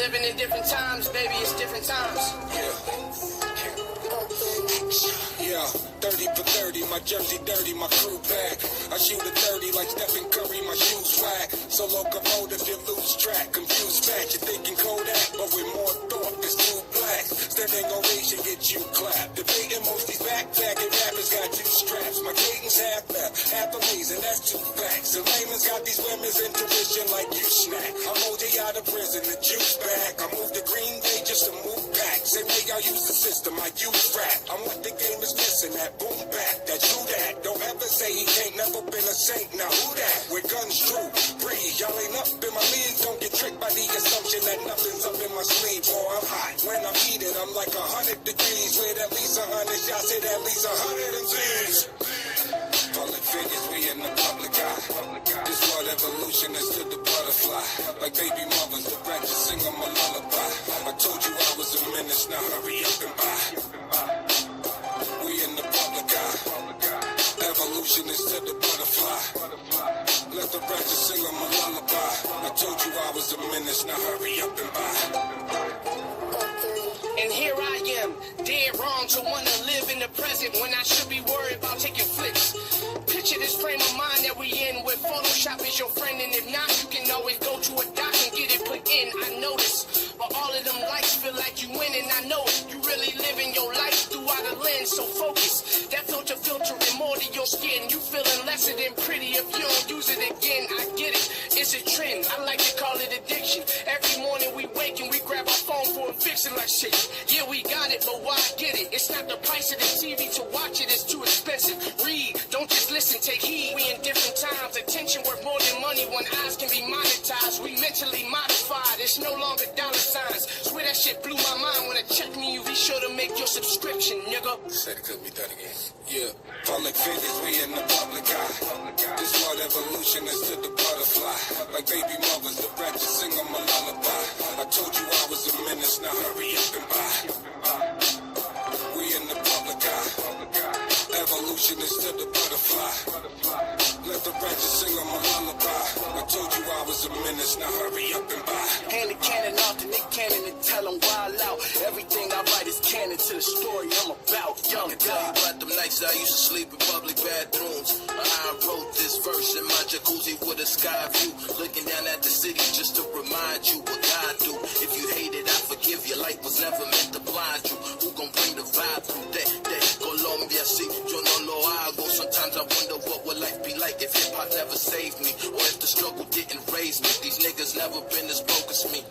living in different times, baby, it's different times. Yeah, 30 for 30, my jersey dirty, my crew back. I shoot a 30 like Stephen Curry, my shoes whack. So locomotive, you lose track, confused fact. You're thinking Kodak, but with more thought, it's too black. Standing ovation, get you clapped. Debating most these backpacking rappers got two straps. My cadence half left, half amazing, that's two facts. The layman's got these women's intuition like you snack. I'm OJ out of prison, the juice back. I moved to Green Bay just to move back. Same way I use the system, I use rap. I'm what the game is missing, that boom back, that true that. Don't ever say he ain't never been a saint, now who that? With guns drew, breathe, y'all ain't up in my league. Don't get tricked by the assumption that nothing's up in my sleeve. Boy, I'm hot, when I'm heated, I'm like 100 degrees. With at least 100 shots, hit at least 100 MCs. Public figures, we in the public eye. This world evolution is to the butterfly. Like baby mothers, the branches sing them a lullaby. I told you I was a menace, now hurry up and buy. We in the public eye. Evolution is to the butterfly. Let the branches sing them a lullaby. I told you I was a menace, now hurry up and buy. And here I am, dead wrong to wanna live in the present when I should be worried about taking flicks. Picture this frame of mind that we in, where Photoshop is your friend, and if not, you can always go to a doc and get it put in. I notice, but all of them lights feel like you winning. I know it, you really living your life throughout a lens, so focus. That filtering more to your skin. You feeling lesser than pretty if you don't use it again. I get it, it's a trend. I like to call it addiction. Every morning we wake and we grab our phone for a fix and like shit. Yeah, we got it, but why get it? It's not the price of the TV to watch it, it's too expensive. Read, don't just listen, take heed. We in different times, attention worth more than money when eyes can be monetized. We mentally modified, it's no longer dollar signs. Swear that shit blew my mind when I checked me. You be sure to make your subscription, nigga. Said it could be done again. Yeah, public figures, we in the public eye. This world evolution is to the butterfly. Like baby mothers, the branches sing them a lullaby. I told you I was a menace, now hurry up and buy. We in the public eye. Evolution is to the butterfly. Let the branches sing them a lullaby. I told you I was a menace, now hurry up and buy. Hand the cannon off to Nick Cannon and tell him wild out. Everything I write is canon to the story I'm about. Young I can tell you about them nights I used to sleep in public bathrooms. I wrote this verse in my jacuzzi with a sky view, looking down at the city just to remind you what God do. If you hate it, I forgive you. Life was never meant to blind you. Who gon' bring the vibe through that? Colombia, see, yo no lo hago. Sometimes I wonder what would life be like if hip-hop never saved me, or if the struggle didn't raise me. These niggas never been as broke as me.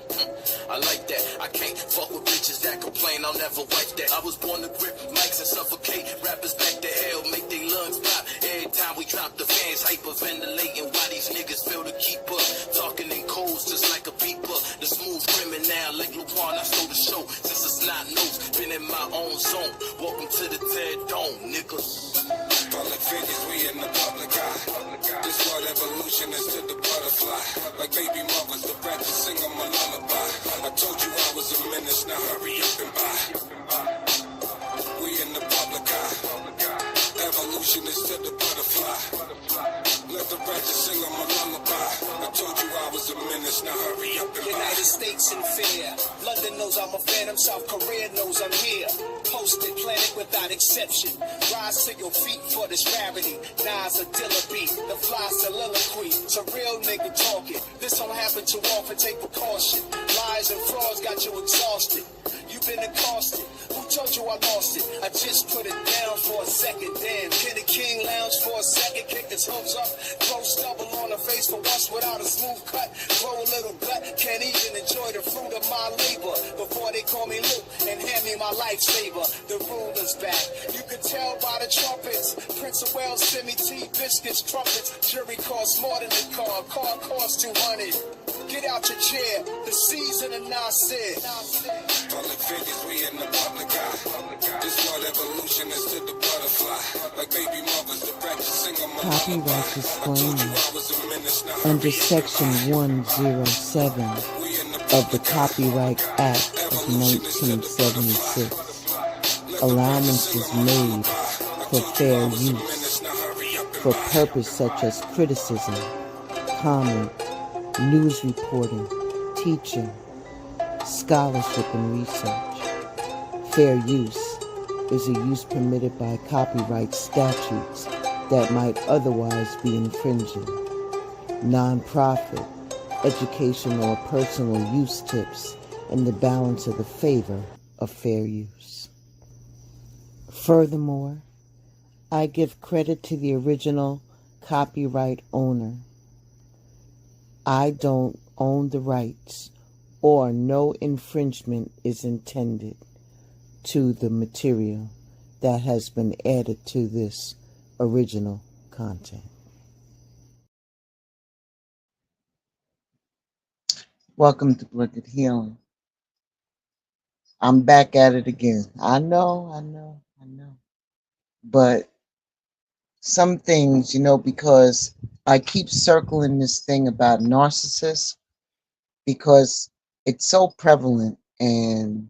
I like that. I can't fuck with bitches that complain. I'll never wipe that. I was born to grip mics and suffocate rappers back to hell, make their lungs pop. Every time we drop the fans hyperventilating. Why these niggas feel to keep up? Talking in codes just like a beeper. The smooth criminal like Luan, I stole the show since it's not notes. Been in my own zone. Welcome to the Ted Dome, niggas. Public figures, we in the public eye. This world evolution is to the butterfly. Like baby mothers, the branches sing them a lullaby. I told you I was a menace, now hurry up and buy. We in the public eye. Evolution is to the butterfly. Let the branches sing them a lullaby. I told you I was a menace, now hurry up and buy. United States in fear. London knows I'm a phantom. South Korea knows I'm here. Posted planet without exception. Rise to your feet for this rarity. Nas a Dilla beat. The fly soliloquy. It's a real nigga talking. This don't happen too often. Take precaution. Lies and frauds got you exhausted. You've been accosted. Who told you I lost it? I just put it down for a second. Damn. Kenny King lounge for a second. Kick his hopes up. Throw stubble on the face for once without a smooth cut. Grow a little gut. Can't even enjoy the fruit of my labor before they call me Luke and hand me my lifesaver. The ruler's back. You can tell by the trumpets. Prince of Wales, send me tea, biscuits, trumpets. Jury costs more than the car. Car costs 200. Get out your chair. The season of Nasir. Public figures, we in the public eye. This world evolution is to the butterfly. Like baby mothers, the branches sing them a Copyright lullaby. I told you disclaimer. I was a menace, now Under hurry up Section and buy. 107 of the Copyright Act of 1976, allowance is made for fair use for purpose such as criticism, comment, news reporting, teaching, scholarship and research. Fair use is a use permitted by copyright statutes that might otherwise be infringing. Non-profit, educational or personal use tips and the balance of the favor of fair use. Furthermore, I give credit to the original copyright owner. I don't own the rights, or no infringement is intended to the material that has been added to this original content. Welcome to Blended Healing. I'm back at it again. I know. But some things, because I keep circling this thing about narcissists because it's so prevalent and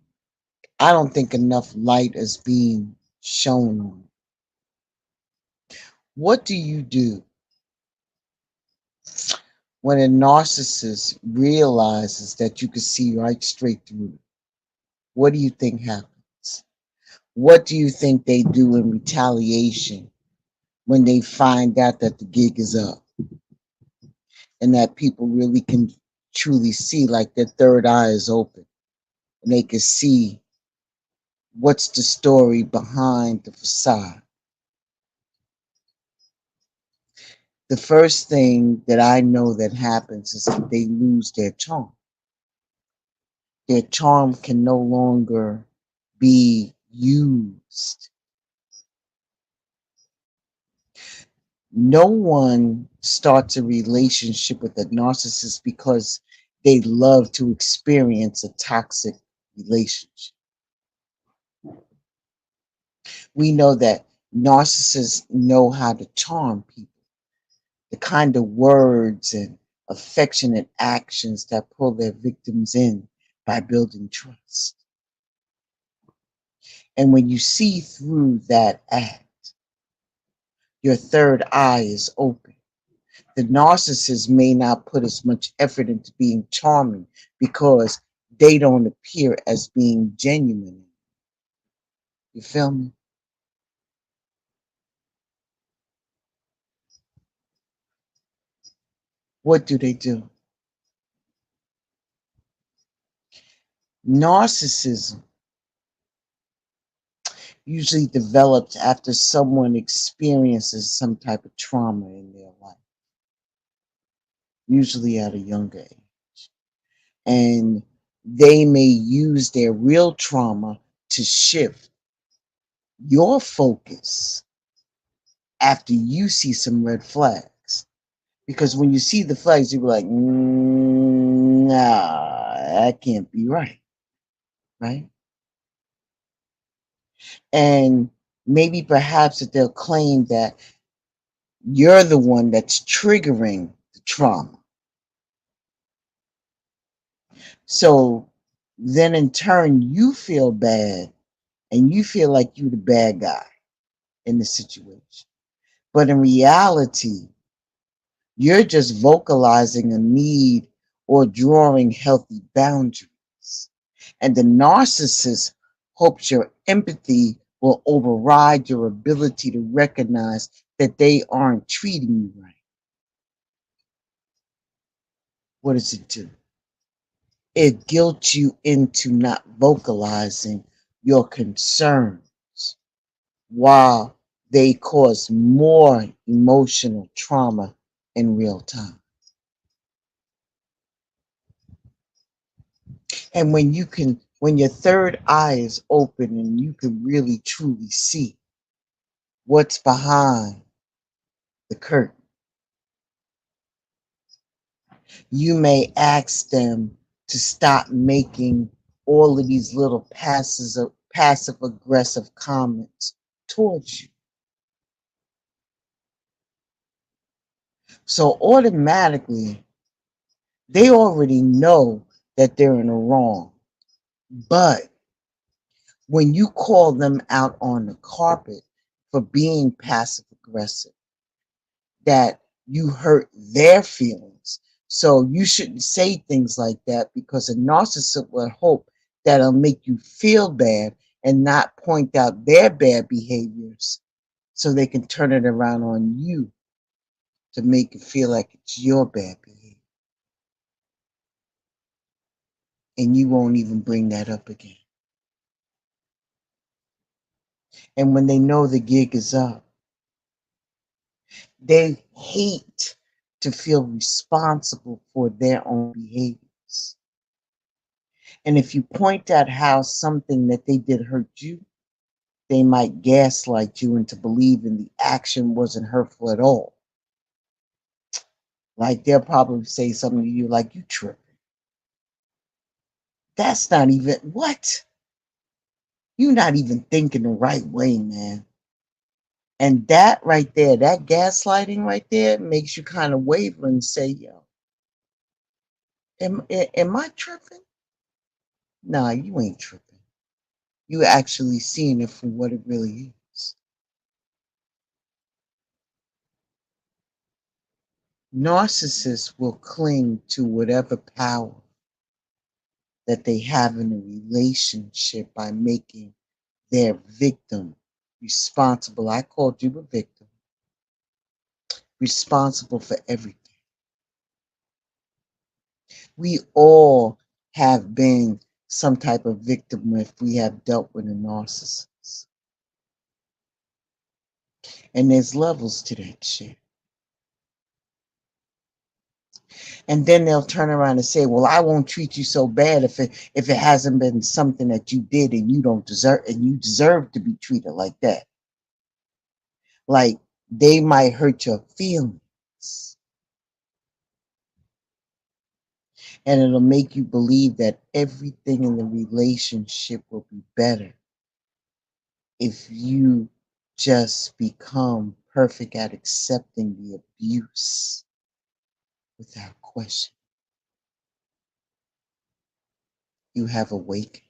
I don't think enough light is being shown on it. What do you do when a narcissist realizes that you can see right straight through it? What do you think happens? What do you think they do in retaliation when they find out that the gig is up and that people really can truly see, like their third eye is open and they can see what's the story behind the facade? The first thing that I know that happens is that they lose their charm. Their charm can no longer be used. No one starts a relationship with a narcissist because they love to experience a toxic relationship. We know that narcissists know how to charm people. The kind of words and affectionate actions that pull their victims in by building trust. And when you see through that act, your third eye is open. The narcissist may not put as much effort into being charming because they don't appear as being genuine. You feel me? What do they do? Narcissism usually develops after someone experiences some type of trauma in their life, usually at a younger age. And they may use their real trauma to shift your focus after you see some red flags. Because when you see the flags, you'll be like, nah, that can't be right. Right? And maybe perhaps that they'll claim that you're the one that's triggering the trauma. So then in turn, you feel bad and you feel like you're the bad guy in the situation. But in reality, you're just vocalizing a need or drawing healthy boundaries. And the narcissist hopes your empathy will override your ability to recognize that they aren't treating you right. What does it do? It guilts you into not vocalizing your concerns while they cause more emotional trauma in real time. And when your third eye is open and you can really truly see what's behind the curtain, you may ask them to stop making all of these little passive aggressive comments towards you. So automatically, they already know that they're in the wrong. But when you call them out on the carpet for being passive aggressive, that you hurt their feelings So you shouldn't say things like that, because a narcissist will hope that it'll make you feel bad and not point out their bad behaviors so they can turn it around on you to make it feel like it's your bad behavior. And you won't even bring that up again. And when they know the gig is up, they hate to feel responsible for their own behaviors. And if you point out how something that they did hurt you, they might gaslight you into believing the action wasn't hurtful at all. Like they'll probably say something to you like, "You tripping. That's not even what? You're not even thinking the right way, man." And that right there, that gaslighting right there makes you kind of waver and say, "Yo, am I tripping?" Nah, you ain't tripping. You actually seeing it for what it really is. Narcissists will cling to whatever power that they have in a relationship by making their victim responsible. I called you a victim, responsible for everything. We all have been some type of victim if we have dealt with a narcissist. And there's levels to that shit. And then they'll turn around and say, "Well, I won't treat you so bad if it hasn't been something that you did and you don't deserve, and you deserve to be treated like that." Like they might hurt your feelings, and it'll make you believe that everything in the relationship will be better if you just become perfect at accepting the abuse without question. You have awakened.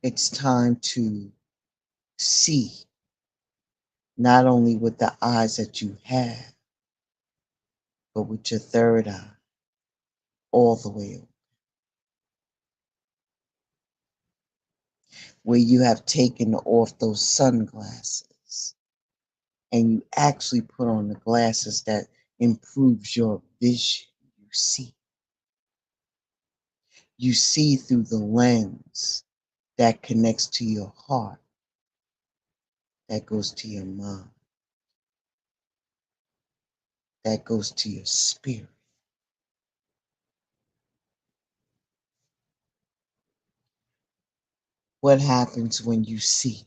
It's time to see not only with the eyes that you have, but with your third eye all the way open, where you have taken off those sunglasses and you actually put on the glasses that improves your vision. You see. You see through the lens that connects to your heart, that goes to your mind, that goes to your spirit. What happens when you see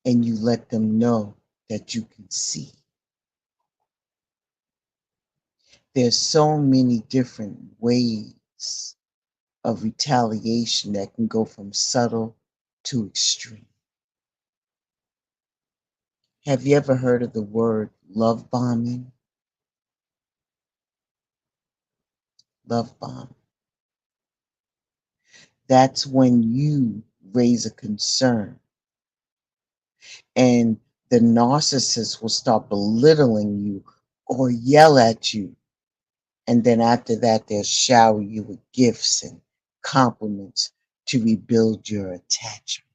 and you let them know that you can see? There's so many different ways of retaliation that can go from subtle to extreme. Have you ever heard of the word love bombing? Love bomb. That's when you raise a concern and the narcissist will start belittling you or yell at you. And then after that, they'll shower you with gifts and compliments to rebuild your attachment.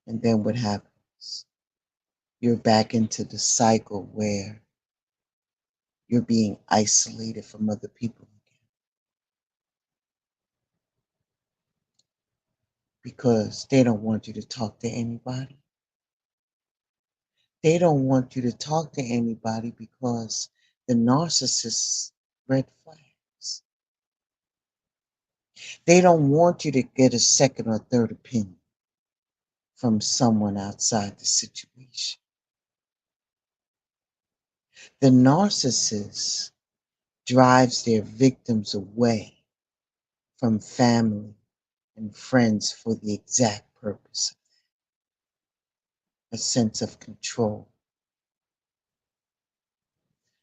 And then what happens? You're back into the cycle where you're being isolated from other people again. Because they don't want you to talk to anybody. They don't want you to talk to anybody because the narcissist's red flags. They don't want you to get a second or third opinion from someone outside the situation. The narcissist drives their victims away from family and friends for the exact purpose of a sense of control,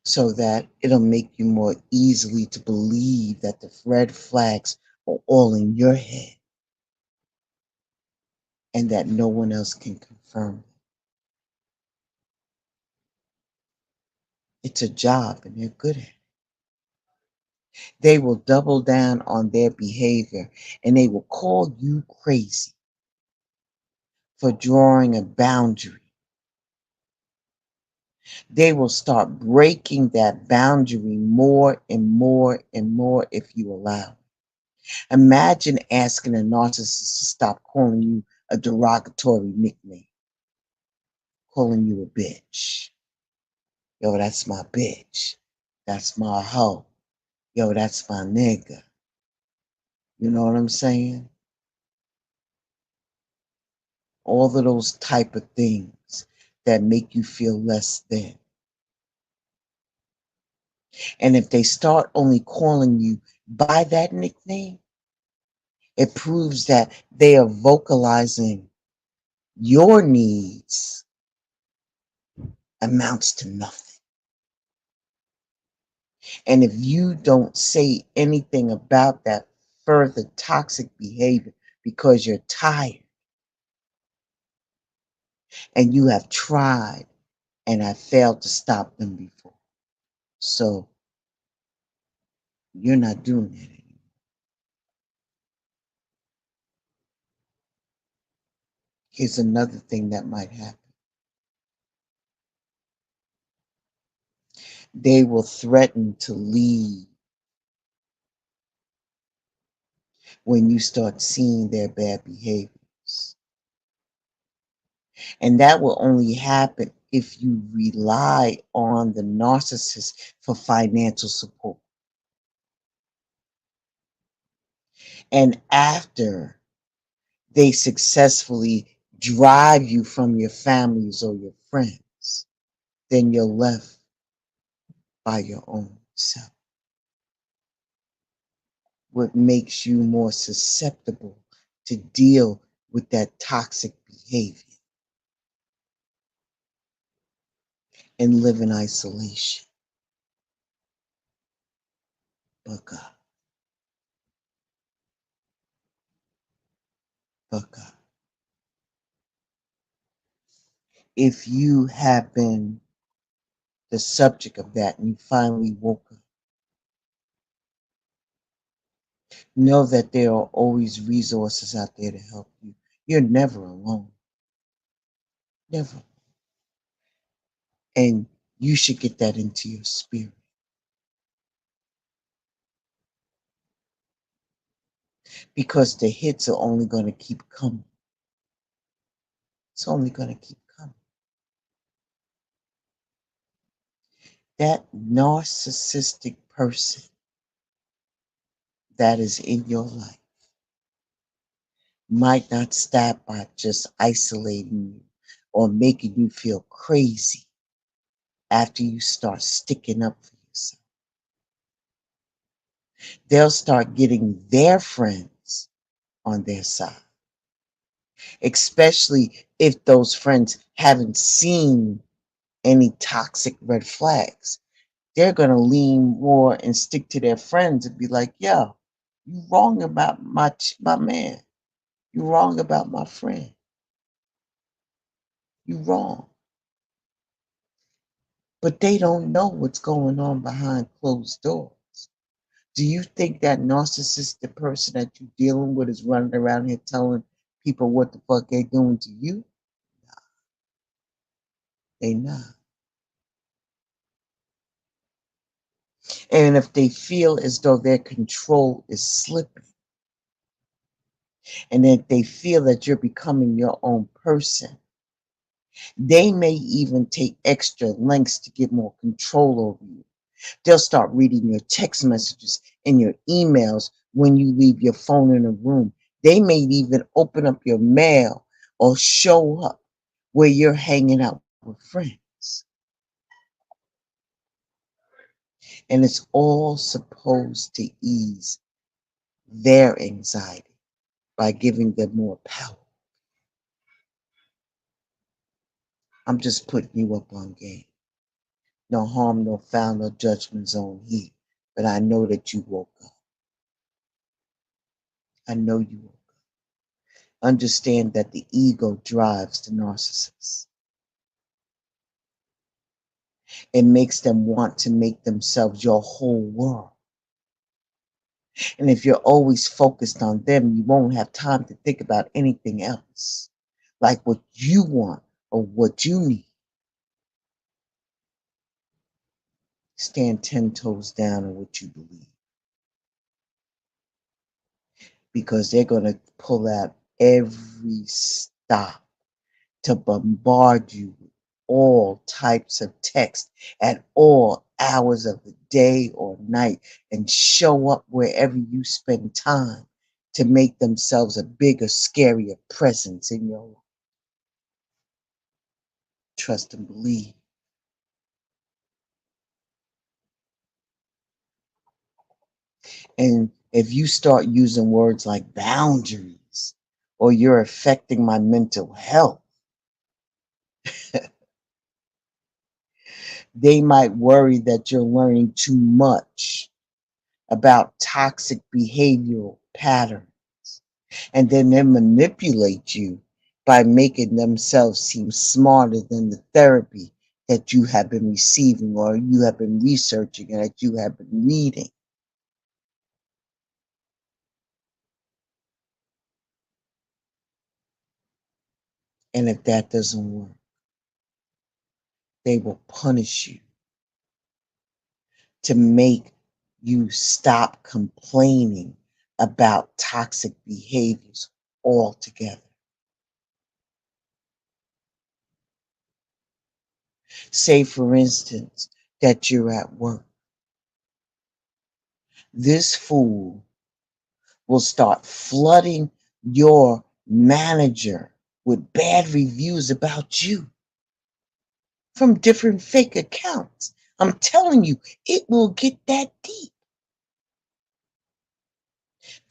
so that it'll make you more easily to believe that the red flags or all in your head, and that no one else can confirm it. It's a job and they're good at it. They will double down on their behavior and they will call you crazy for drawing a boundary. They will start breaking that boundary more and more and more if you allow. Imagine asking a narcissist to stop calling you a derogatory nickname, calling you a bitch. Yo, that's my bitch. That's my hoe. Yo, that's my nigga. You know what I'm saying? All of those type of things that make you feel less than. And if they start only calling you by that nickname, it proves that they are vocalizing your needs amounts to nothing. And if you don't say anything about that further toxic behavior because you're tired and you have tried and have failed to stop them before, so you're not doing it anymore. Here's another thing that might happen. They will threaten to leave when you start seeing their bad behaviors. And that will only happen if you rely on the narcissist for financial support. And after they successfully drive you from your families or your friends, then you're left by your own self. What makes you more susceptible to deal with that toxic behavior and live in isolation. But God, but God. If you have been the subject of that and you finally woke up, know that there are always resources out there to help you. You're never alone. Never. And you should get that into your spirit. Because the hits are only going to keep coming. It's only going to keep coming. That narcissistic person that is in your life might not stop by just isolating you or making you feel crazy after you start sticking up for yourself. They'll start getting their friends on their side, especially if those friends haven't seen any toxic red flags. They're going to lean more and stick to their friends and be like, yo, you wrong about my man. You wrong about my friend. You wrong. But they don't know what's going on behind closed doors. Do you think that narcissistic person that you're dealing with is running around here telling people what the fuck they're doing to you? They not. And if they feel as though their control is slipping, and that they feel that you're becoming your own person, they may even take extra lengths to get more control over you. They'll start reading your text messages and your emails when you leave your phone in a room. They may even open up your mail or show up where you're hanging out with friends. And it's all supposed to ease their anxiety by giving them more power. I'm just putting you up on game. No harm, no foul, no judgment zone here. But I know that you woke up. I know you will. Understand that the ego drives the narcissist. It makes them want to make themselves your whole world. And if you're always focused on them, you won't have time to think about anything else, like what you want or what you need. Stand 10 toes down on what you believe, because they're going to pull out every stop to bombard you with all types of text at all hours of the day or night, and show up wherever you spend time to make themselves a bigger, scarier presence in your life. Trust and believe. And if you start using words like boundaries, or you're affecting my mental health, they might worry that you're learning too much about toxic behavioral patterns. And then they manipulate you by making themselves seem smarter than the therapy that you have been receiving, or you have been researching, and that you have been reading. And if that doesn't work, they will punish you to make you stop complaining about toxic behaviors altogether. Say, for instance, that you're at work. This fool will start flooding your manager with bad reviews about you from different fake accounts. I'm telling you, it will get that deep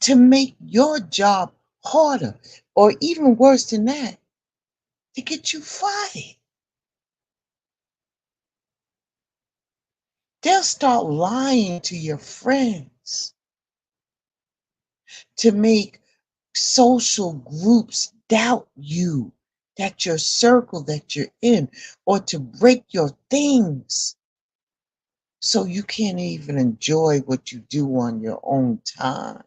to make your job harder, or even worse than that, to get you fired. They'll start lying to your friends to make social groups doubt you, that your circle that you're in, or to break your things so you can't even enjoy what you do on your own time.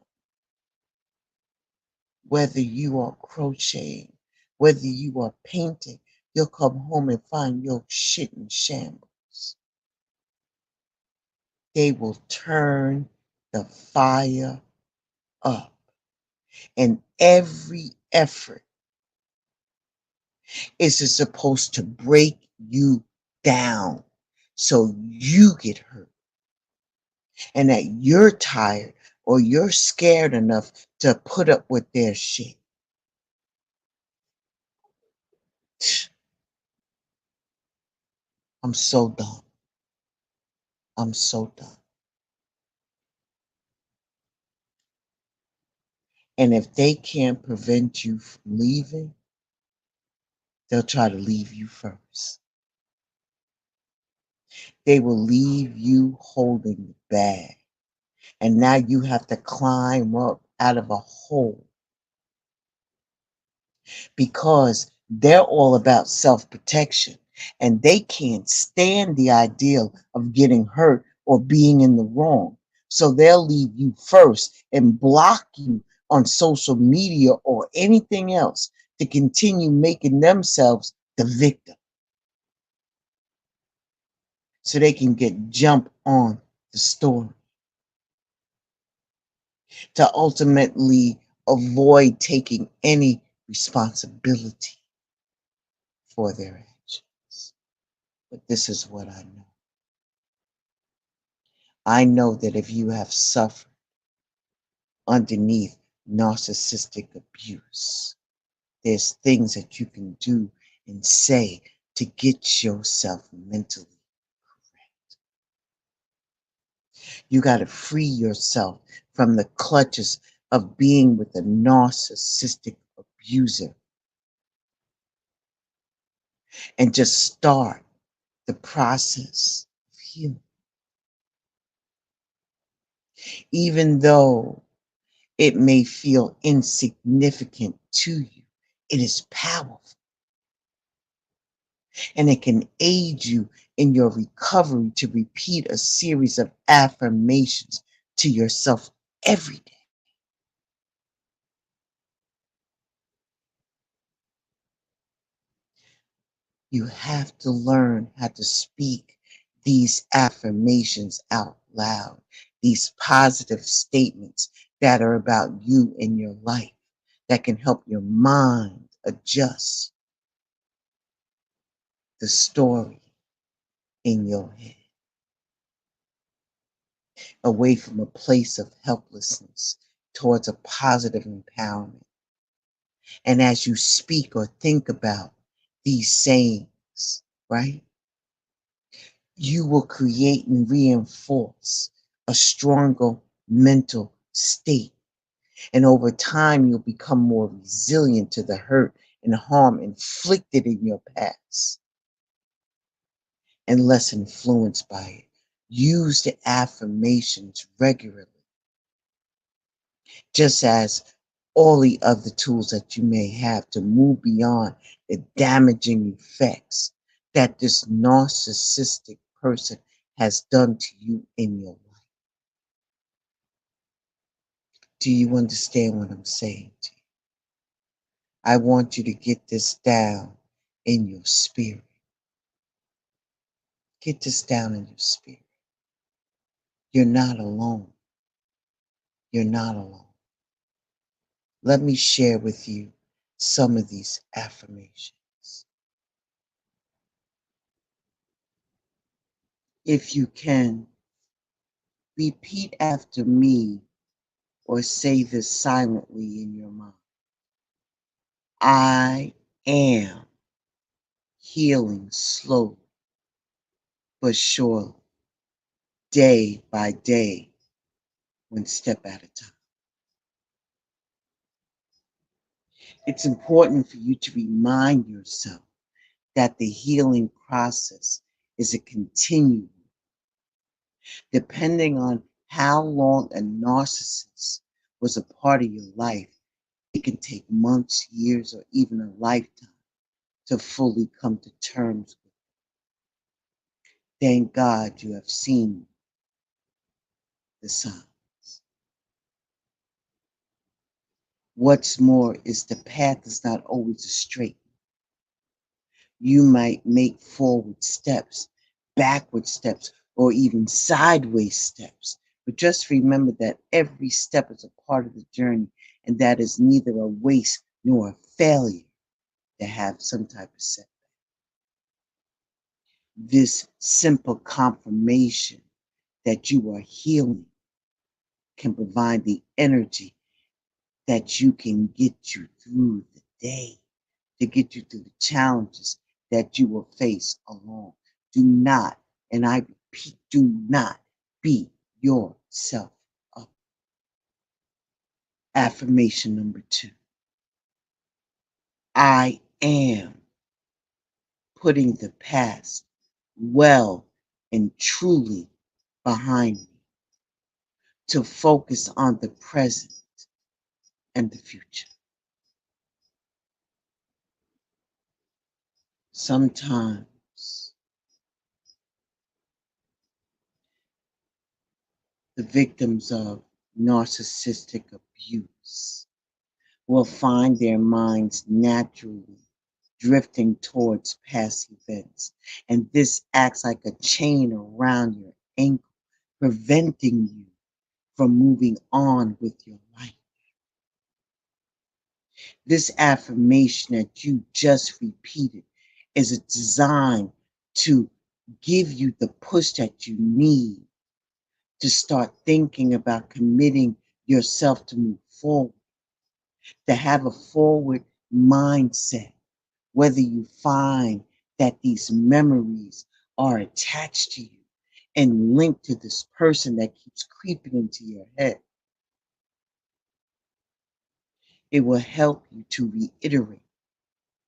Whether you are crocheting, whether you are painting, you'll come home and find your shit in shambles. They will turn the fire up, and every effort is supposed to break you down so you get hurt, and that you're tired or you're scared enough to put up with their shit. I'm so done. I'm so done. And if they can't prevent you from leaving, they'll try to leave you first. They will leave you holding the bag. And now you have to climb up out of a hole, because they're all about self-protection, and they can't stand the ideal of getting hurt or being in the wrong. So they'll leave you first and block you on social media or anything else to continue making themselves the victim, so they can get jump on the story, to ultimately avoid taking any responsibility for their actions. But this is what I know. I know that if you have suffered underneath narcissistic abuse, there's things that you can do and say to get yourself mentally correct. You got to free yourself from the clutches of being with a narcissistic abuser, and just start the process of healing. Even though It may feel insignificant to you. It is powerful, and it can aid you in your recovery to repeat a series of affirmations to yourself every day. You have to learn how to speak these affirmations out loud, these positive statements that are about you and your life that can help your mind adjust the story in your head away from a place of helplessness towards a positive empowerment. And as you speak or think about these sayings, right, you will create and reinforce a stronger mental state. And over time, you'll become more resilient to the hurt and harm inflicted in your past and less influenced by it. Use the affirmations regularly, just as all the other tools that you may have to move beyond the damaging effects that this narcissistic person has done to you in your life. Do you understand what I'm saying to you? I want you to get this down in your spirit. Get this down in your spirit. You're not alone. You're not alone. Let me share with you some of these affirmations. If you can, repeat after me or say this silently in your mind. I am healing slowly but surely, day by day, one step at a time. It's important for you to remind yourself that the healing process is a continuum. Depending on how long a narcissist was a part of your life, it can take months, years, or even a lifetime to fully come to terms with. Thank God you have seen the signs. What's more is the path is not always a straight. You might make forward steps, backward steps, or even sideways steps. But just remember that every step is a part of the journey, and that is neither a waste nor a failure to have some type of setback. This simple confirmation that you are healing can provide the energy that you can get you through the day, to get you through the challenges that you will face alone. Do not, and I repeat, do not beat yourself up. Affirmation number 2. I am putting the past well and truly behind me to focus on the present and the future. Sometimes the victims of narcissistic abuse will find their minds naturally drifting towards past events. And this acts like a chain around your ankle, preventing you from moving on with your life. This affirmation that you just repeated is designed to give you the push that you need to start thinking about committing yourself to move forward, to have a forward mindset, whether you find that these memories are attached to you and linked to this person that keeps creeping into your head. It will help you to reiterate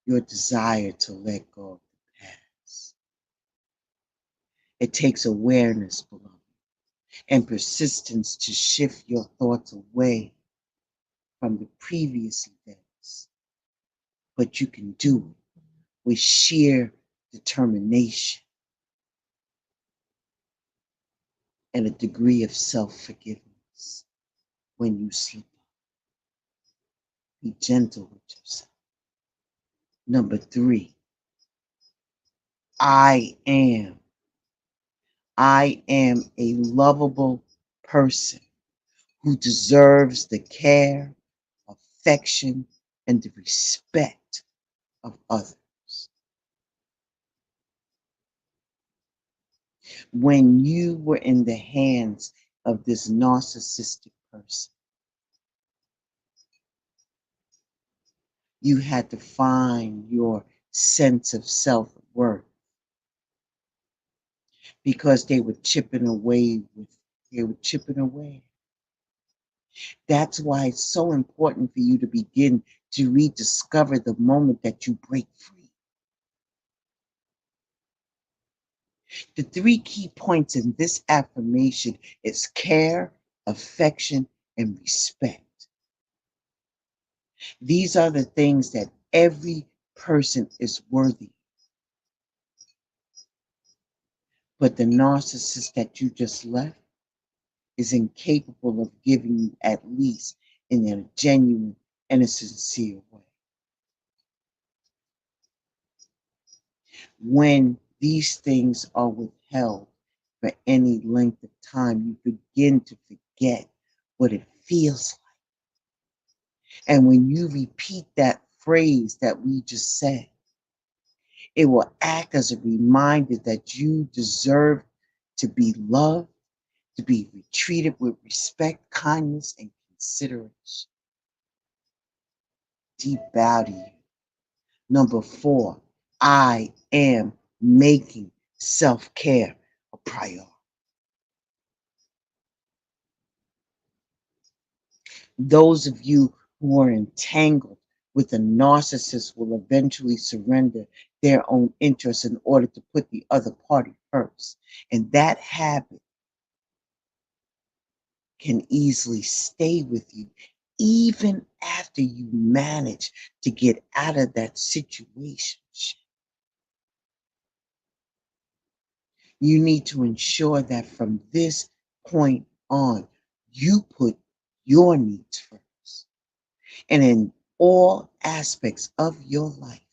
your desire to let go of the past. It takes awareness, beloved, and persistence to shift your thoughts away from the previous events, but you can do it with sheer determination and a degree of self-forgiveness when you sleep. Be gentle with yourself. Number 3, I am a lovable person who deserves the care, affection, and the respect of others. When you were in the hands of this narcissistic person, you had to find your sense of self-worth because they were chipping away. That's why it's so important for you to begin to rediscover the moment that you break free. The 3 key points in this affirmation is care, affection, and respect. These are the things that every person is worthy. But the narcissist that you just left is incapable of giving you, at least in a genuine and a sincere way. When these things are withheld for any length of time, you begin to forget what it feels like. And when you repeat that phrase that we just said, it will act as a reminder that you deserve to be loved, to be treated with respect, kindness, and consideration. Deep bow to you. Number 4, I am making self-care a priority. Those of you who are entangled with a narcissist will eventually surrender their own interests in order to put the other party first. And that habit can easily stay with you even after you manage to get out of that situation. You need to ensure that from this point on, you put your needs first. And in all aspects of your life,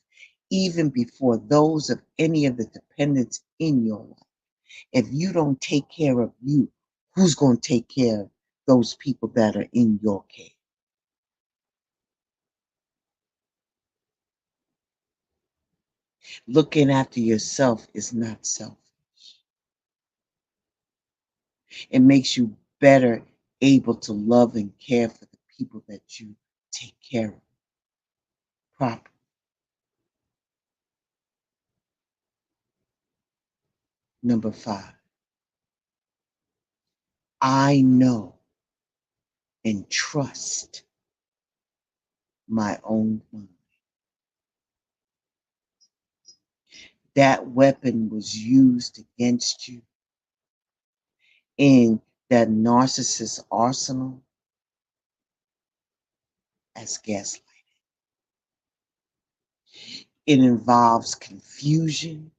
even before those of any of the dependents in your life, if you don't take care of you, who's going to take care of those people that are in your care? Looking after yourself is not selfish. It makes you better able to love and care for the people that you take care of properly. Number 5, I know and trust my own mind. That weapon was used against you in that narcissist arsenal as gaslighting. It involves confusion,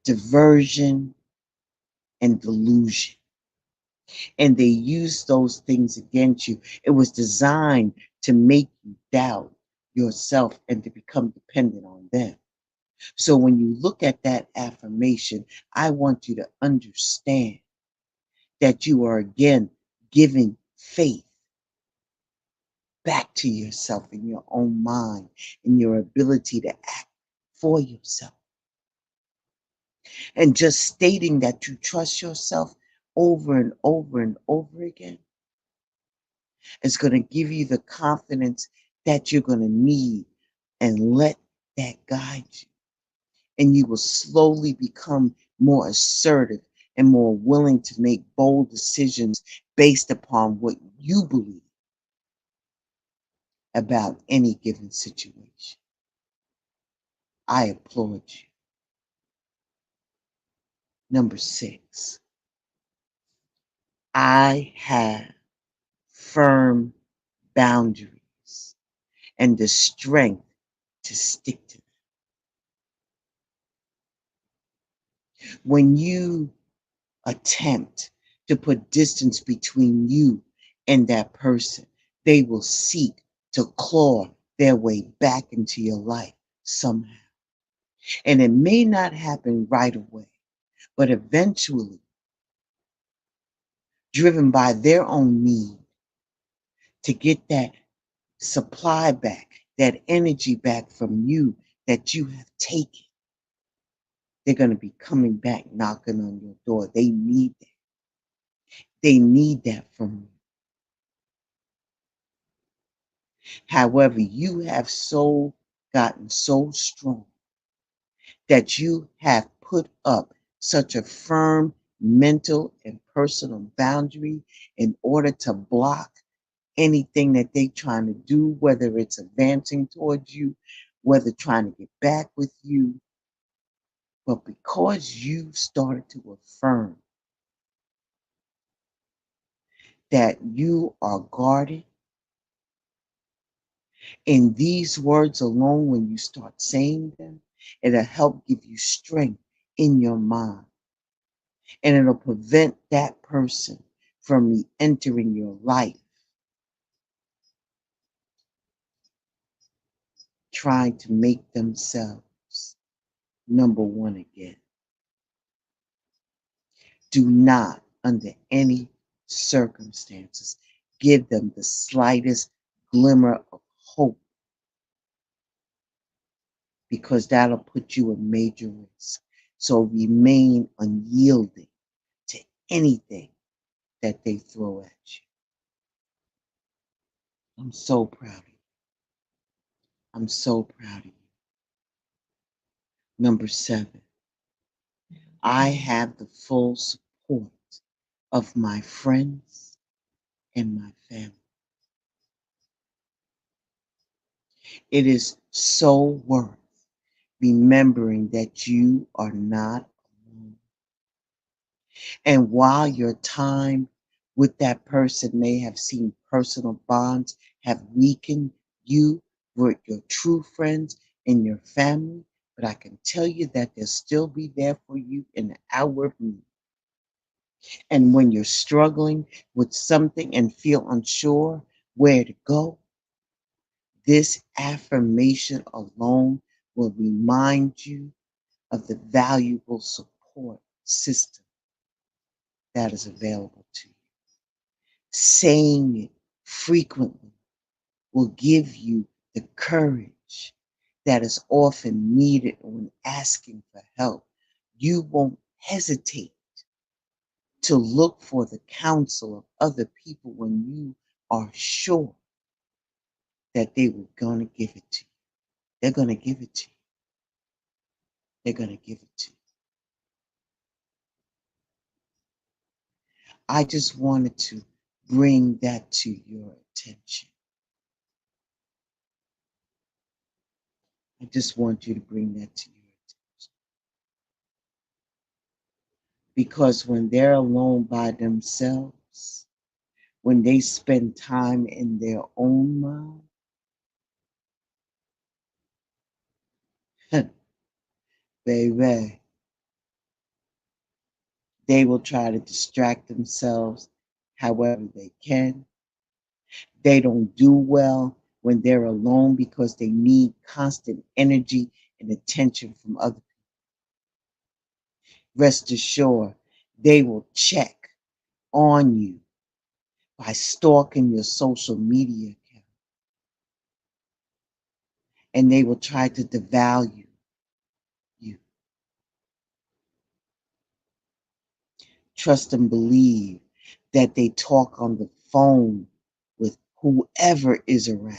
diversion, and delusion. And they used those things against you. It was designed to make you doubt yourself and to become dependent on them. So when you look at that affirmation, I want you to understand that you are again giving faith back to yourself in your own mind, in your ability to act for yourself. And just stating that you trust yourself over and over and over again is going to give you the confidence that you're going to need, and let that guide you. And you will slowly become more assertive and more willing to make bold decisions based upon what you believe about any given situation. I applaud you. Number 6, I have firm boundaries and the strength to stick to them. When you attempt to put distance between you and that person, they will seek to claw their way back into your life somehow. And it may not happen right away, but eventually, driven by their own need to get that supply back, that energy back from you that you have taken, they're going to be coming back knocking on your door. They need that. They need that from you. However, you have gotten so strong that you have put up such a firm mental and personal boundary in order to block anything that they're trying to do, whether it's advancing towards you, whether trying to get back with you. But because you started to affirm that you are guarded, in these words alone, when you start saying them, it'll help give you strength in your mind. And it'll prevent that person from re-entering your life, trying to make themselves number one again. Do not, under any circumstances, give them the slightest glimmer of hope, because that'll put you in major risk. So remain unyielding to anything that they throw at you. I'm so proud of you. I'm so proud of you. Number 7, I have the full support of my friends and my family. It is so worth remembering that you are not alone. And while your time with that person may have seen personal bonds have weakened you with your true friends and your family, but I can tell you that they'll still be there for you in the hour of need. And when you're struggling with something and feel unsure where to go, this affirmation alone will remind you of the valuable support system that is available to you. Saying it frequently will give you the courage that is often needed when asking for help. You won't hesitate to look for the counsel of other people when you are sure that they were going to give it to you. They're going to give it to you. They're going to give it to you. I just wanted to bring that to your attention. I just want you to bring that to your attention. Because when they're alone by themselves, when they spend time in their own mind, baby, they will try to distract themselves however they can. They don't do well when they're alone because they need constant energy and attention from other people. Rest assured, they will check on you by stalking your social media account. And they will try to devalue you. Trust and believe that they talk on the phone with whoever is around.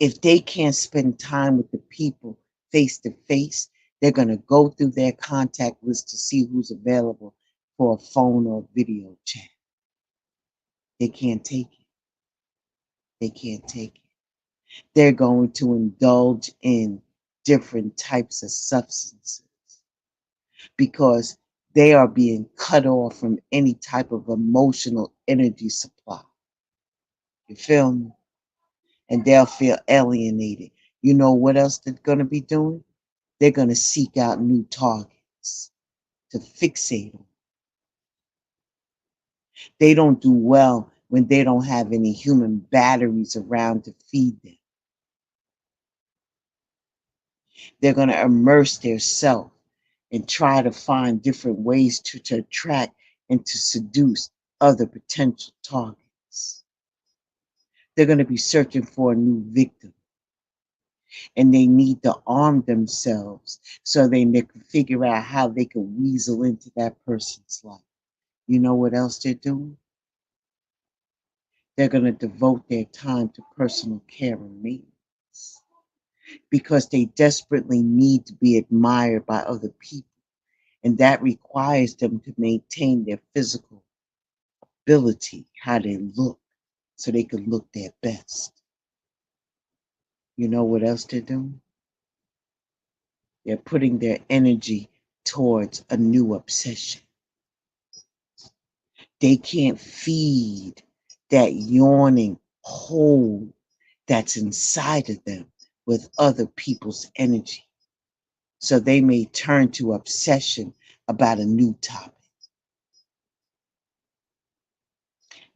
If they can't spend time with the people face to face, they're going to go through their contact list to see who's available for a phone or video chat. They can't take it. They can't take it. They're going to indulge in different types of substances because they are being cut off from any type of emotional energy supply. You feel me? And they'll feel alienated. You know what else they're going to be doing? They're going to seek out new targets to fixate on. They don't do well when they don't have any human batteries around to feed them. They're going to immerse their self and try to find different ways to attract and to seduce other potential targets. They're going to be searching for a new victim, and they need to arm themselves so they can figure out how they can weasel into that person's life. You know what else they're doing? They're going to devote their time to personal care and maintenance because they desperately need to be admired by other people. And that requires them to maintain their physical ability, how they look, so they can look their best. You know what else they're doing? They're putting their energy towards a new obsession. They can't feed that yawning hole that's inside of them with other people's energy. So they may turn to obsession about a new topic.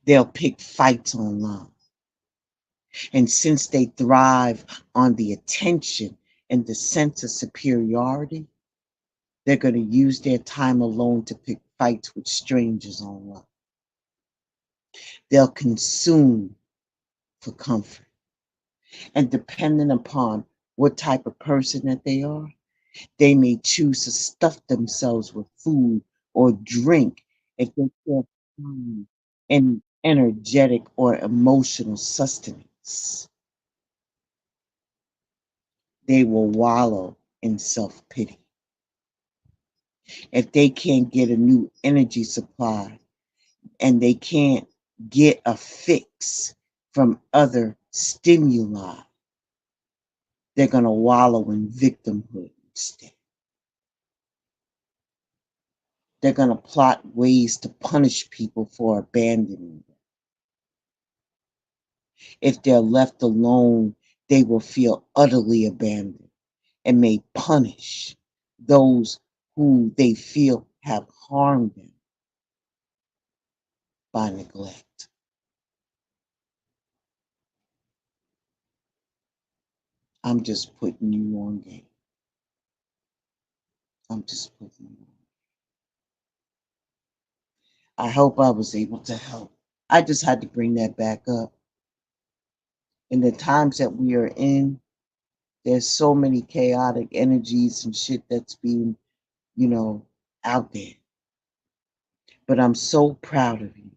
They'll pick fights online. And since they thrive on the attention and the sense of superiority, they're going to use their time alone to pick fights with strangers online. They'll consume for comfort. And depending upon what type of person that they are, they may choose to stuff themselves with food or drink if they can't find an energetic or emotional sustenance. They will wallow in self-pity. If they can't get a new energy supply and they can't get a fix from other stimuli, they're going to wallow in victimhood instead. They're going to plot ways to punish people for abandoning them. If they're left alone, they will feel utterly abandoned and may punish those who they feel have harmed them by neglect. I'm just putting you on game. I'm just putting you on. I hope I was able to help. I just had to bring that back up. In the times that we are in, there's so many chaotic energies and shit that's being, out there. But I'm so proud of you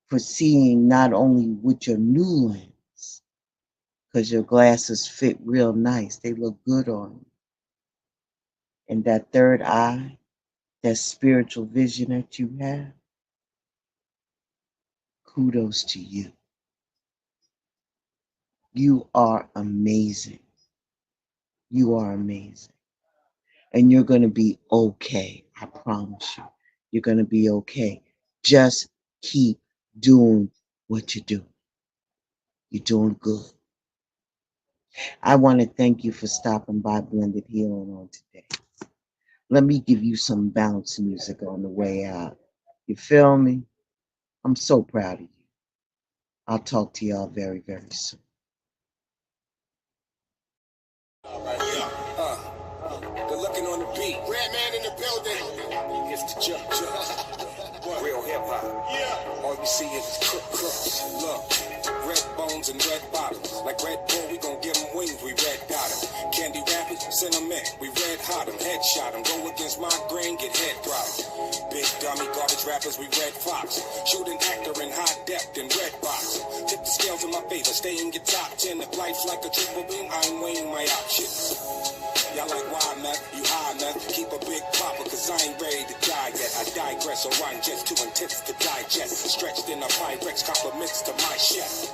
for seeing not only with your new lens, because your glasses fit real nice. They look good on you. And that third eye, that spiritual vision that you have, kudos to you. You are amazing. You are amazing. And you're going to be okay. I promise you. You're going to be okay. Just keep doing what you do. You're doing good. I want to thank you for stopping by Blended Healing on today. Let me give you some bounce music on the way out. You feel me? I'm so proud of you. I'll talk to y'all very, very soon. They're looking on the beat. Red man in the building. It's the jump. Real hip hop. Yeah. All you see is crooks. Look, red bones and red bottoms. Like Red Bull, we gon' give them wings. We red dot them. Candy rappers, send them in. We red hot them. Headshot them. Go against my grain, get head dropped. Big dummy garbage rappers, we red fox. Shoot an actor in high depth in red box. Tip the scales in my favor. Stay in your top 10. If life's like a triple beam, I'm weighing my options. Y'all like wild enough, you high enough. Keep a big popper, cause I ain't ready to die yet. I digress or run just too intense to digest. Stretched in a Pyrex, compliments to my chef.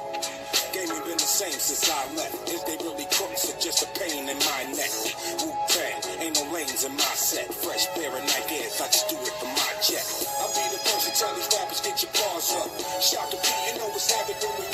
Game ain't been the same since I left. Is they really crooks or just a pain in my neck? Wu-Tang, ain't no lanes in my set. Fresh pair of Nike Airs, I just do it for my check. I'll be the first to tell these rappers, get your paws up. Shout to beat, you know what's happening when we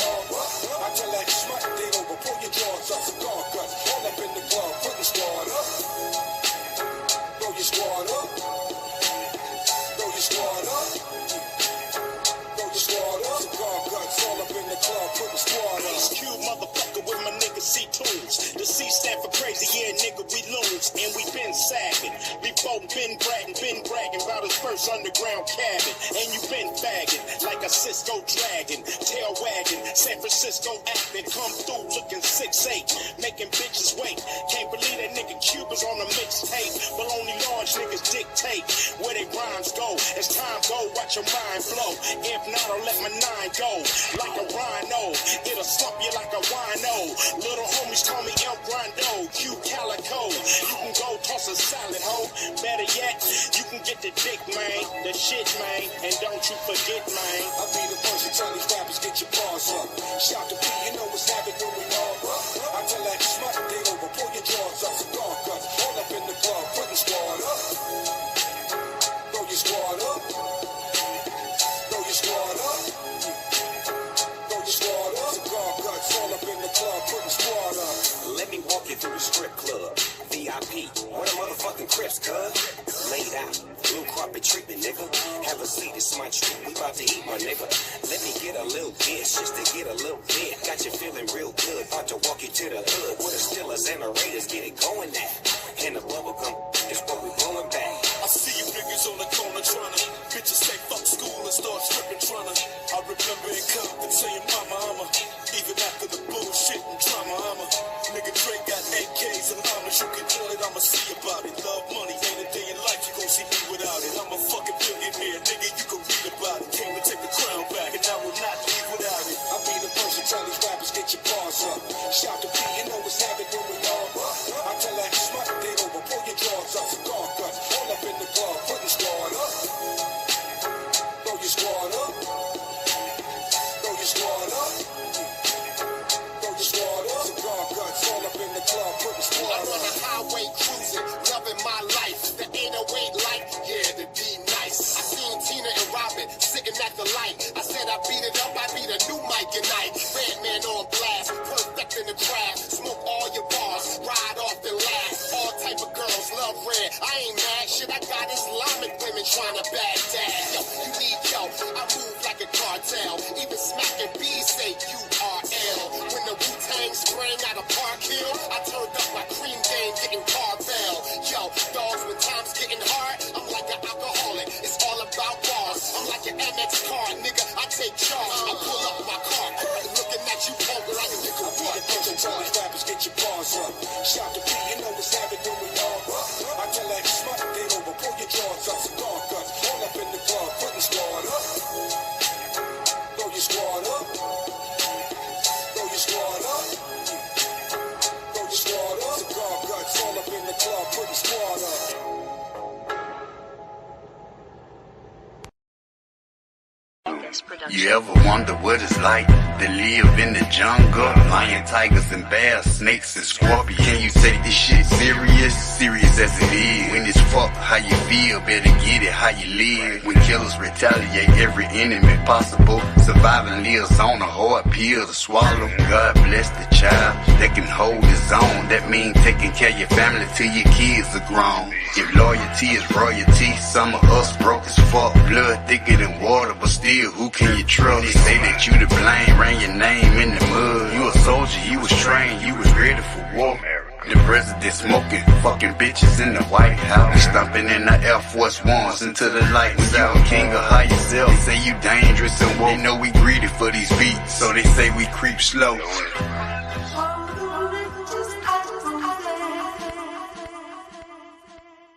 your squad up. Cigar guts all up in the club, put the squad up. Ice Cube, motherfucker, with my nigga C-Tunes. The C stand for crazy, yeah, nigga, we loons. And we been sagging. Before been bragging about his first underground cabin. And you been fagging like a Cisco dragon. Tail wagging, San Francisco acting. Come through looking 6'8", making bitches wait. Can't believe that nigga Cube is on the mixtape. But only large niggas dictate where they rhymes go. As time go, watch your mind flow. If not, I'll let my nine go. Like a rhino, it'll slump you like a wino. Little homies call me El Grando, Q Calico. You can go toss a salad, ho. Better yet, you can get the dick, man. The shit, man. And don't you forget, man. I be the person tell these rappers get your paws up. Shout to P, you know what's happening when we all up. I tell that smart thing over, pull your drawers up, cigar guts, all up in the club, put the squad up. Throw your squad up. Throw your squad up. Throw your squad up. Cigar guts, all up in the club, put the squad up. Let me walk you through the strip club. VIP, what a motherfucking Crips, cuz. Laid out, blue carpet treatment, nigga. Have a seat, it's my treat. We about to eat, my nigga. Let me get a little dish, just to get a little bit. Got you feeling real good. About to walk you to the hood. Where the Steelers and the Raiders get it going at. And the bubblegum is what we blowing back. I see you niggas on the corner tryna. Bitches say fuck school and start stripping tryna. I remember in Compton saying mama, I'ma. Even after the bullshit and drama, I'ma. Nigga Dre got AKs and llamas. You can tell it, I'ma see about it. Love money, ain't a day in life you gon' see me without it. I'm a fucking billionaire, nigga, you can read about it. Came to take the crown back and I will not leave without it. I be the person tell these rappers get your paws up. Shout to P, you know what's happening when we all up. I tell that smart thing over, pull your drawers up, cigar guts, all up in the club, put the squad up. Throw your squad up. Throw your squad up. Throw your squad up. Cigar guts, all up in the club, put the squad I'm on the up. highway cruising, loving my life. The 808 light, yeah, the D nice. I seen Tina and Robin sitting at the light. I said I beat it up, I beat a new mic and night. Redman on blast, perfect in the craft. Smoke all your bars, ride off and laugh. All type of girls love red. I ain't mad, shit, I got Islamic women trying to Baghdad. Yo, you need yo, I move like a cartel. Even smacking B's say URL. When the Wu-Tang sprang out of Park Hill, I turned up my cream game, getting Carvel. Yo, dogs, when time's getting hard, I'm like an alcoholic. It's all about bars. I'm like an MX car, nigga. I take charge. I pull up my car, looking at you, poker like a nigga. I be the person tell these rappers get your paws up. Shout to P, you know what's happening when we all up. I tell that smart thing over, pull your drawers up, cigar guts, all up in the club, put the squad up. Throw your squad up. Throw your squad up. Throw your squad up. Cigar guts, all up in the club, put the squad up. You ever wonder what it's like to live in the jungle? Lion, tigers, and bears, snakes, and scorpions. Can you take this shit serious? Serious as it is. When it's fuck how you feel, better get it how you live. When killers retaliate every enemy possible, surviving lives on a hard pill to swallow. God bless the child that can hold his own. That means taking care of your family till your kids are grown. If loyalty is royalty, some of us broke as fuck. Blood thicker than water, but still, who can you trust? They say that you to blame, ran your name in the mud. You a soldier, you was trained, you was ready for war. The president smoking, fucking bitches in the White House. We stomping in the Air Force Ones into the lights out. King of high yourself, they say you dangerous and woke. They know we greedy for these beats, so they say we creep slow.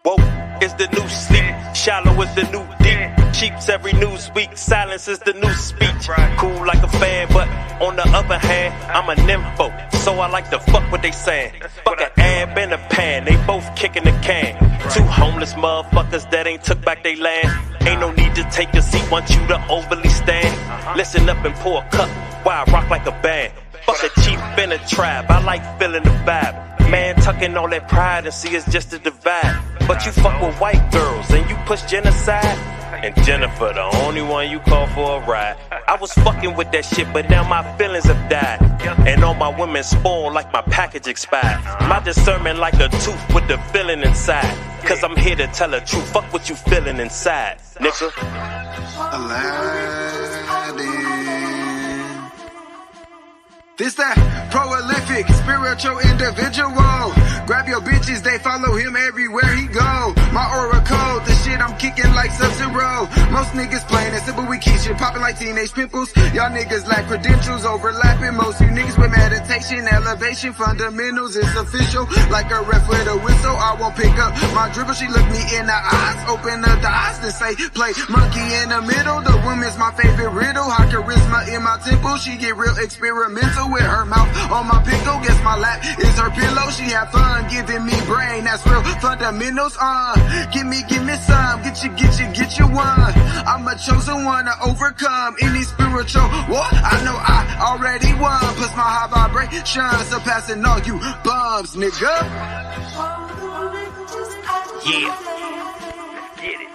Whoa, it's the new sleep. Shallow is the new deep. Cheaps every news week. Silence is the new speech. Cool like a fan, but on the other hand, I'm a nympho. So I like to fuck what they saying. Fuck an ab and a pan. They both kicking the can. Two homeless motherfuckers that ain't took back they land. Ain't no need to take a seat, want you to overly stand. Listen up and pour a cup while I rock like a band. Fuck a chief in a tribe, I like feeling the vibe. Man, tucking all that pride and see it's just a divide. But you fuck with white girls and you push genocide. And Jennifer, the only one you call for a ride. I was fucking with that shit, but now my feelings have died. And all my women spoiled like my package expired. My discernment like a tooth with the feeling inside. Cause I'm here to tell the truth, fuck what you feeling inside, nigga. Alive It's that prolific, spiritual individual. Grab your bitches, they follow him everywhere he go. My aura code, the shit I'm kicking like Sub-Zero. Most niggas playing it simple, we keep shit popping like teenage pimples. Y'all niggas lack credentials, overlapping. Most you niggas with meditation, elevation, fundamentals. It's official, like a ref with a whistle. I won't pick up my dribble. She look me in the eyes, open up the eyes and say, play monkey in the middle. The woman's my favorite riddle. High charisma in my temple. She get real experimental with her mouth on my pickle. Guess my lap is her pillow. She have fun giving me brain. That's real fundamentals. Give me some. Get you one. I'm a chosen one to overcome any spiritual war. I know I already won. Plus my high vibration surpassing all you bums, nigga. Yeah. Let's get it.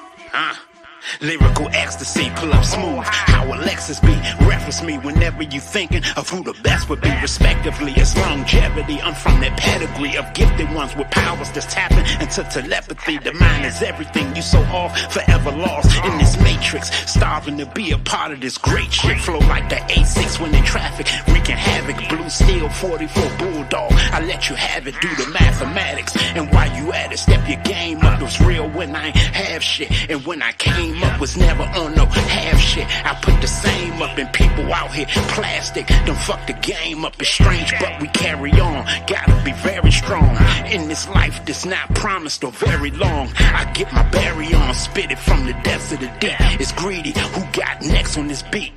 Lyrical ecstasy, pull up smooth. How Alexis be? Reference me whenever you thinking of who the best would be. Respectively, it's longevity. I'm from that pedigree of gifted ones with powers that's tapping into telepathy. The mind is everything. You so off, forever lost in this matrix. Starving to be a part of this great shit. Flow like the A6 when in traffic, wreaking havoc. Blue steel 44 bulldog. I let you have it, do the mathematics. And while you at it, step your game up. It was real when I ain't have shit, and when I came up was never on no half shit. I put the same up, and people out here plastic done fuck the game up. It's strange, but we carry on. Gotta be very strong in this life that's not promised or very long. I get my berry on, spit it from the depths of the deep. It's greedy. Who got next on this beat?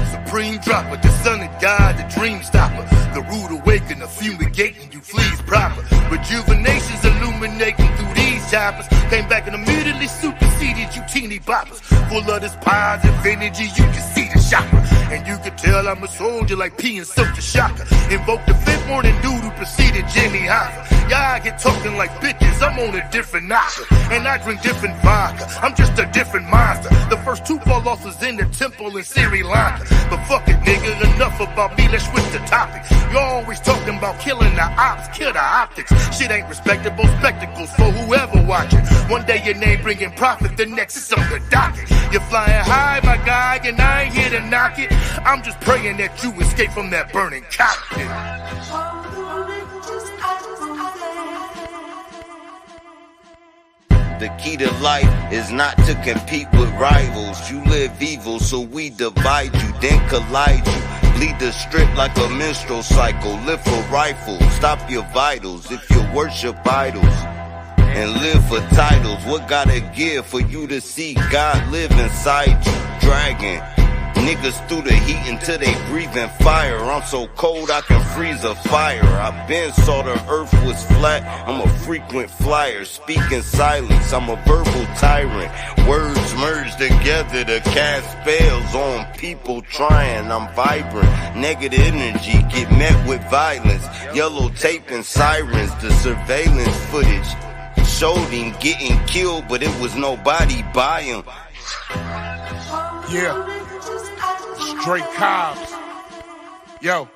Supreme dropper, the son of God, the dream stopper, the rude awakener, fumigating you fleas proper. Rejuvenation's illuminating through these choppers. Came back and immediately superseded you teeny boppers. Full of this positive energy, you can see the chakra. And you can tell I'm a soldier like P and Silk the Shocker. Invoke the fifth morning dude who preceded Jimmy Hoffa. Y'all get talking like bitches, I'm on a different knocker. And I drink different vodka, I'm just a different monster. The first two fall off was in the temple in Sri Lanka. But fuck it, nigga, enough about me, let's switch the topic. You're always talking about killing the ops, kill the optics. Shit ain't respectable spectacles for whoever watching. One day your name bringing profit, the next is on the docket. You're flying high, my guy, and I ain't here to knock it. I'm just praying that you escape from that burning cockpit. The key to life is not to compete with rivals. You live evil, so we divide you, then collide you. Bleed the strip like a menstrual cycle. Live for rifles, stop your vitals if you worship idols. And live for titles. What gotta give for you to see God live inside you? Dragon niggas through the heat until they breathing fire. I'm so cold I can freeze a fire. I been saw the earth was flat. I'm a frequent flyer, speak in silence. I'm a verbal tyrant. Words merge together to cast spells on people trying. I'm vibrant. Negative energy get met with violence. Yellow tape and sirens. The surveillance footage showed him getting killed, but it was nobody by him. Yeah. Straight Cobbs. Yo.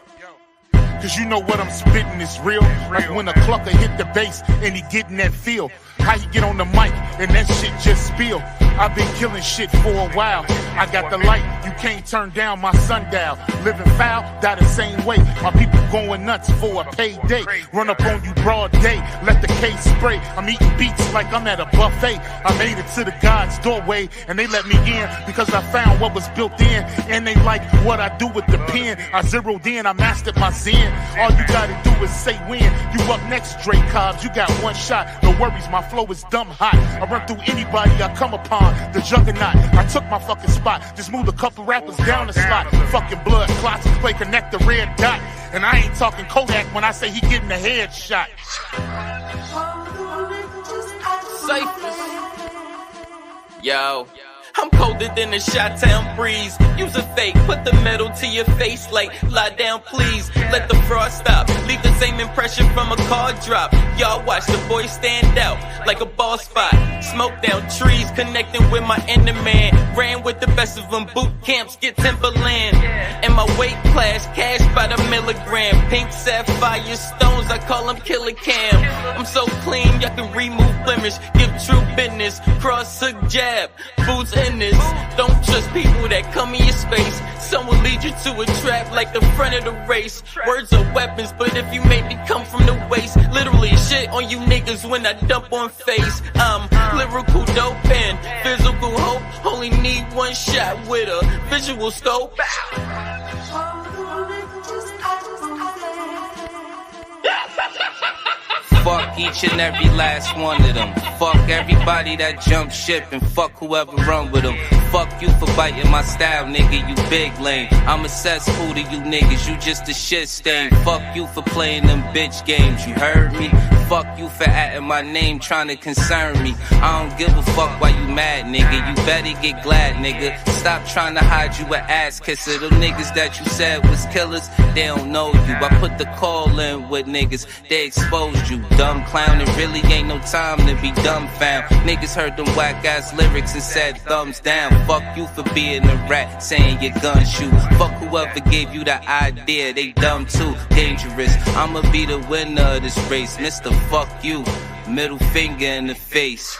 Cause you know what I'm spitting is real. Like when a clucker hit the bass and he getting that feel. How he get on the mic and that shit just spill. I've been killing shit for a while. I got the light, you can't turn down my sundial. Living foul, die the same way. My people going nuts for a payday. Run up on you broad day, let the case spray. I'm eating beats like I'm at a buffet. I made it to the God's doorway and they let me in because I found what was built in. And they like what I do with the pen. I zeroed in, I mastered my zen. All you gotta do is say when. You up next, Drake Cobbs, you got one shot. No worries, my flow is dumb hot. I run through anybody I come upon. The juggernaut, I took my fucking spot. Just moved a couple rappers down the slot. Fucking blood clots, play connect the red dot. And I ain't talking Kodak when I say he getting a headshot. Cyphers. Yo. I'm colder than a Chi-Town breeze. Use a fake, put the metal to your face like, lie down please. let the fraud stop. Leave the same impression from a car drop. Y'all watch the boy stand out like a ball spot. Smoke down trees, connecting with my inner man. Ran with the best of them, boot camps get Timberland. And my weight class, cash by the milligram. Pink sapphire stones, I call them killer cam. I'm so clean, y'all can remove blemish. Give true business, cross hook jab, boots in this. Don't trust people that come in your space. Someone lead you to a trap like the front of the race. Words are weapons, but if you make me come from the waist, literally shit on you niggas when I dump on face. I'm lyrical dope and physical hope. Only need one shot with a visual scope. Fuck each and every last one of them. Fuck everybody that jump ship and fuck whoever run with them. Fuck you for biting my style, nigga, you big lame. I'm a cesspool to you niggas, you just a shit stain. Fuck you for playing them bitch games, you heard me? Fuck you for adding my name, trying to concern me. I don't give a fuck why you mad, nigga. You better get glad, nigga. Stop trying to hide you an ass kisser. Them niggas that you said was killers, they don't know you. I put the call in with niggas, they exposed you. Dumb clown, it really ain't no time to be dumbfound. Niggas heard them whack ass lyrics and said thumbs down. Fuck you for being a rat, saying your gun shoot. Fuck whoever gave you the idea, they dumb too, dangerous. I'ma be the winner of this race, Mr. Fuck you, middle finger in the face.